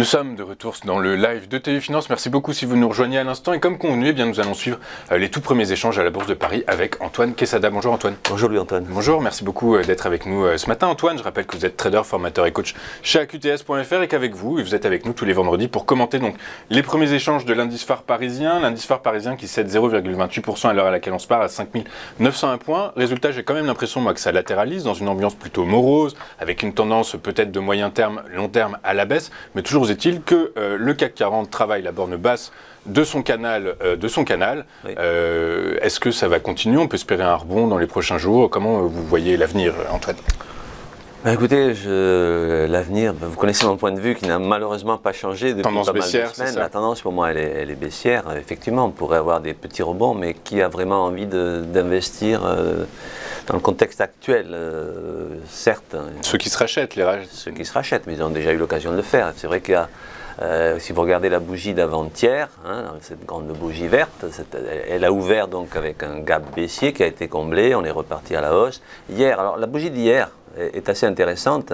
Nous sommes de retour dans le live de TV Finance. Merci beaucoup si vous nous rejoignez à l'instant. Et comme convenu, eh bien, nous allons suivre les tout premiers échanges à la Bourse de Paris avec Antoine Quesada. Bonjour Antoine. Bonjour Louis-Antoine. Bonjour, merci beaucoup d'être avec nous ce matin. Antoine, je rappelle que vous êtes trader, formateur et coach chez AQTS.fr et qu'avec vous, vous êtes avec nous tous les vendredis pour commenter donc les premiers échanges de l'indice phare parisien. L'indice phare parisien qui cède 0,28% à l'heure à laquelle on se parle à 5901 points. Résultat, j'ai quand même l'impression moi que ça latéralise dans une ambiance plutôt morose, avec une tendance peut-être de moyen terme, long terme à la baisse. Mais toujours est-il que le CAC 40 travaille la borne basse de son canal. Oui. Est-ce que ça va continuer? On peut espérer un rebond dans les prochains jours. Comment vous voyez l'avenir, Antoine? Écoutez, l'avenir, vous connaissez mon point de vue qui n'a malheureusement pas changé depuis pas mal de semaines. La tendance pour moi, elle est baissière. Effectivement, on pourrait avoir des petits rebonds, mais qui a vraiment envie d'investir dans le contexte actuel? Certes. Ceux qui se rachètent, Ceux qui se rachètent, mais ils ont déjà eu l'occasion de le faire. C'est vrai qu'il y a... si vous regardez la bougie d'avant-hier, cette grande bougie verte, elle a ouvert donc avec un gap baissier qui a été comblé, on est reparti à la hausse. Hier, alors la bougie d'hier est assez intéressante,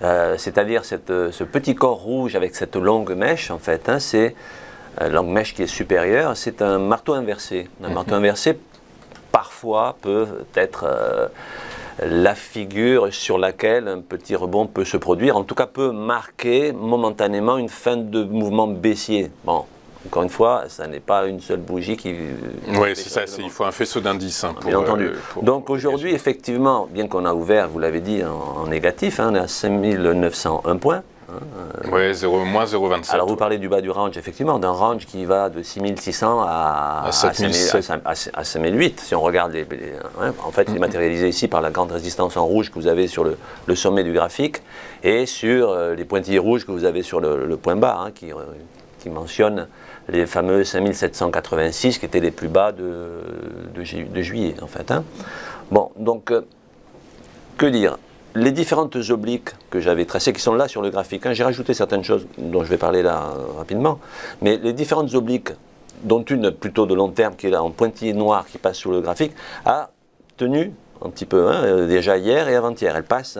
c'est-à-dire ce petit corps rouge avec cette longue mèche, en fait, c'est longue mèche qui est supérieure, c'est un marteau inversé. Un marteau inversé, parfois, peut être... la figure sur laquelle un petit rebond peut se produire, en tout cas peut marquer momentanément une fin de mouvement baissier. Bon, encore une fois, ça n'est pas une seule bougie qui... Oui, c'est ça, il faut un faisceau d'indices. Bien entendu. Donc aujourd'hui, effectivement, bien qu'on a ouvert, vous l'avez dit, en négatif, on est à 5901 points. Oui, moins 0,27. Alors vous parlez du bas du range, effectivement, d'un range qui va de 6600 à 5008. Si on regarde, en fait, il est matérialisé ici par la grande résistance en rouge que vous avez sur le sommet du graphique et sur les pointillés rouges que vous avez sur le point bas, qui mentionne les fameux 5786 qui étaient les plus bas de juillet, en fait. Bon, donc, que dire ? Les différentes obliques que j'avais tracées, qui sont là sur le graphique, j'ai rajouté certaines choses dont je vais parler là rapidement, mais les différentes obliques, dont une plutôt de long terme qui est là en pointillé noir qui passe sur le graphique, a tenu un petit peu, déjà hier et avant-hier. Elle passe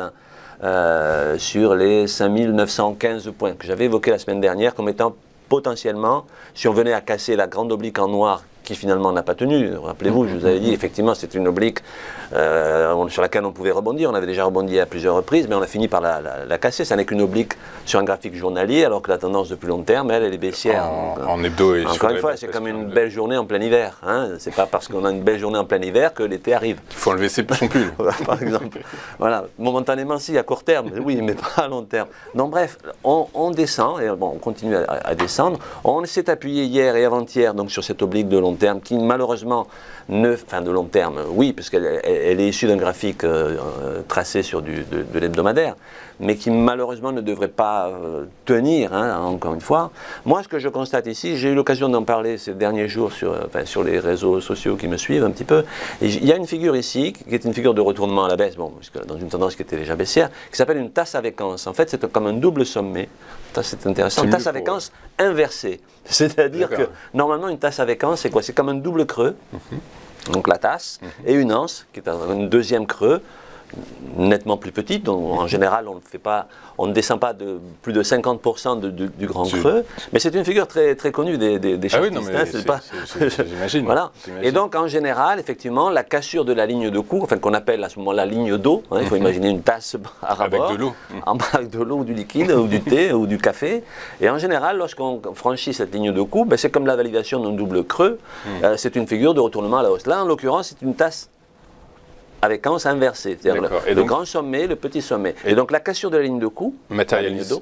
sur les 5915 points que j'avais évoqués la semaine dernière comme étant potentiellement, si on venait à casser la grande oblique en noir qui finalement n'a pas tenu. Rappelez-vous, je vous avais dit, effectivement, c'est une oblique sur laquelle on pouvait rebondir. On avait déjà rebondi à plusieurs reprises, mais on a fini par la casser. Ça n'est qu'une oblique sur un graphique journalier, alors que la tendance de plus long terme, elle est baissière. En hebdo et encore une fois, c'est comme une belle journée en plein hiver. C'est pas parce qu'on a une belle journée en plein hiver que l'été arrive. Il faut enlever son pull. Par exemple. Voilà. Momentanément, si, à court terme, oui, mais pas à long terme. Donc bref, on descend, et bon, on continue à descendre. On s'est appuyé hier et avant-hier donc, sur cette oblique de long terme qui malheureusement de long terme, oui, parce qu'elle est issue d'un graphique tracé sur de l'hebdomadaire, mais qui malheureusement ne devrait pas tenir, encore une fois. Moi, ce que je constate ici, j'ai eu l'occasion d'en parler ces derniers jours sur les réseaux sociaux qui me suivent un petit peu, et il y a une figure ici, qui est une figure de retournement à la baisse, dans une tendance qui était déjà baissière, qui s'appelle une tasse à séquence. En fait, c'est comme un double sommet. Ça, c'est intéressant. Une tasse à séquence inversée. C'est-à-dire que, normalement, une tasse à séquence, c'est quoi? C'est comme un double creux. Donc la tasse, et une anse, qui est un deuxième creux, nettement plus petite, donc en général on ne descend pas de plus de 50% du grand creux, mais c'est une figure très, très connue des chartistes. J'imagine. Voilà. Et donc en général, effectivement, la cassure de la ligne de cou, qu'on appelle à ce moment la ligne d'eau, il faut imaginer une tasse à rabord, avec de l'eau. Avec de l'eau ou du liquide, ou du thé, ou du café, et en général, lorsqu'on franchit cette ligne de cou, c'est comme la validation d'un double creux, c'est une figure de retournement à la hausse. Là, en l'occurrence, c'est une tasse avec anse inversée, c'est-à-dire le grand sommet, le petit sommet. Et donc la cassure de la ligne de cou matérialise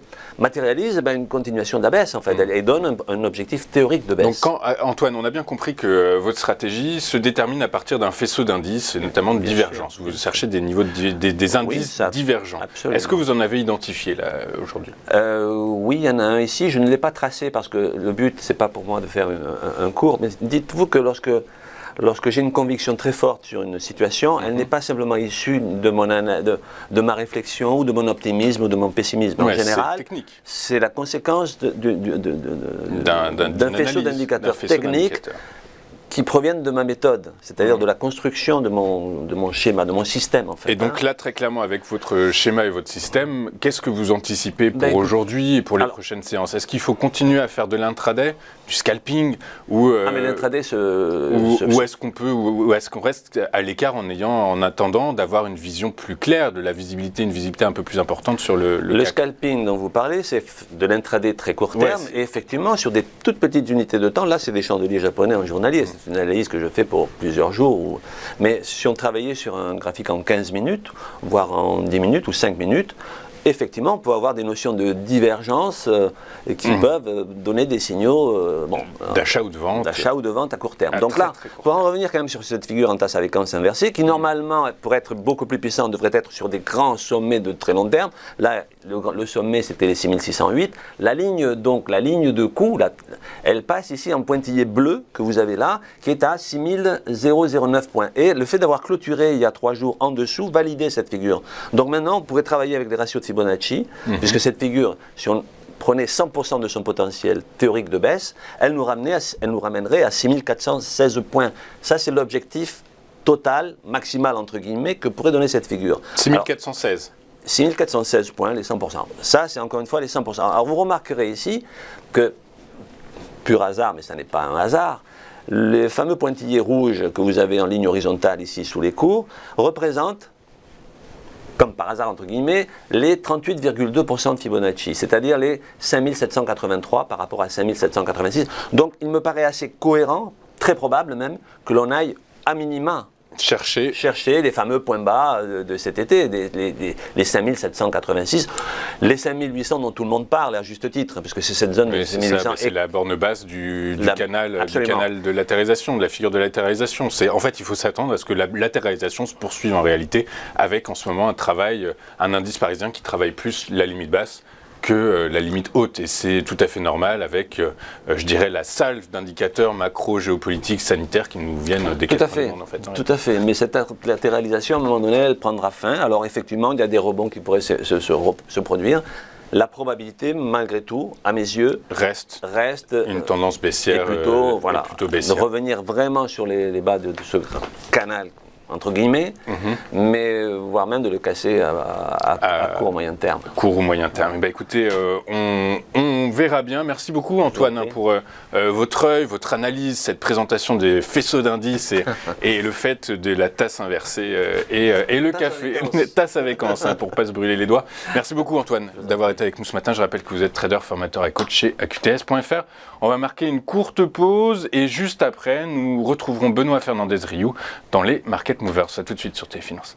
une continuation de la baisse, en fait, et donne un objectif théorique de baisse. Donc Antoine, on a bien compris que votre stratégie se détermine à partir d'un faisceau d'indices, et notamment de divergence. Vous cherchez des niveaux, des indices divergents. Absolument. Est-ce que vous en avez identifié là aujourd'hui? Oui, il y en a un ici. Je ne l'ai pas tracé parce que le but, c'est pas pour moi de faire un cours, mais dites-vous que lorsque j'ai une conviction très forte sur une situation, elle n'est pas simplement issue de ma réflexion ou de mon optimisme ou de mon pessimisme. En général, c'est la conséquence d'un faisceau d'indicateurs techniques qui proviennent de ma méthode, c'est-à-dire de la construction de mon schéma, de mon système en fait. Et donc là, très clairement, avec votre schéma et votre système, qu'est-ce que vous anticipez pour aujourd'hui et pour les prochaines séances? Est-ce qu'il faut continuer à faire de l'intraday, du scalping ou mais l'intraday ou est-ce qu'on reste à l'écart en attendant d'avoir une vision plus claire, de la visibilité, une visibilité un peu plus importante sur le scalping dont vous parlez, c'est de l'intraday très court terme et effectivement sur des toutes petites unités de temps. Là, c'est des chandeliers japonais en journalier. C'est une analyse que je fais pour plusieurs jours. Mais si on travaillait sur un graphique en 15 minutes, voire en 10 minutes ou 5 minutes, effectivement, on peut avoir des notions de divergence qui peuvent donner des signaux d'achat ou de vente. D'achat ou de vente à court terme. Donc là, pour en revenir quand même sur cette figure en tasse-séquence inversée, qui normalement, pour être beaucoup plus puissante, devrait être sur des grands sommets de très long terme. Là, le sommet, c'était les 6608. La ligne de coup, elle passe ici en pointillé bleu que vous avez là, qui est à 6009 points. Et le fait d'avoir clôturé il y a 3 jours en dessous validait cette figure. Donc maintenant, on pourrait travailler avec des ratios de Fibonacci, puisque cette figure, si on prenait 100% de son potentiel théorique de baisse, elle nous ramènerait à 6416 points. Ça, c'est l'objectif total, maximal entre guillemets, que pourrait donner cette figure. 6416. 6416 points, les 100%. Ça, c'est encore une fois les 100%. Alors vous remarquerez ici que, pur hasard, mais ça n'est pas un hasard, les fameux pointillés rouges que vous avez en ligne horizontale ici sous les cours représentent, comme par hasard entre guillemets, les 38,2% de Fibonacci, c'est-à-dire les 5783 par rapport à 5786. Donc il me paraît assez cohérent, très probable même, que l'on aille à minima chercher les fameux points bas de cet été, les 5786, les 5800 dont tout le monde parle à juste titre, parce que c'est cette zone de 5800. C'est la borne basse du canal de latéralisation, de la figure de latéralisation. En fait, il faut s'attendre à ce que la latéralisation se poursuive en réalité avec en ce moment un indice parisien qui travaille plus la limite basse que la limite haute. Et c'est tout à fait normal avec, je dirais, la salve d'indicateurs macro-géopolitiques, sanitaires qui nous viennent des quatre coins du monde. En fait, tout à fait. Mais cette latéralisation, à un moment donné, elle prendra fin. Alors effectivement, il y a des rebonds qui pourraient se produire. La probabilité, malgré tout, à mes yeux, reste une tendance baissière, plutôt baissière. De revenir vraiment sur les bas de ce canal, entre guillemets, mais voire même de le casser à court ou moyen terme. Court ou moyen terme. Bah, écoutez, on verra bien. Merci beaucoup Antoine pour votre œil, votre analyse, cette présentation des faisceaux d'indices et le fait de la tasse inversée et le café. Tasse avec anse, pour ne pas se brûler les doigts. Merci beaucoup Antoine d'avoir été avec nous ce matin. Je rappelle que vous êtes trader, formateur et coach chez AQTS.fr. On va marquer une courte pause et juste après, nous retrouverons Benoît Fernandez-Rioux dans les Market Movers. À tout de suite sur Téléfinance.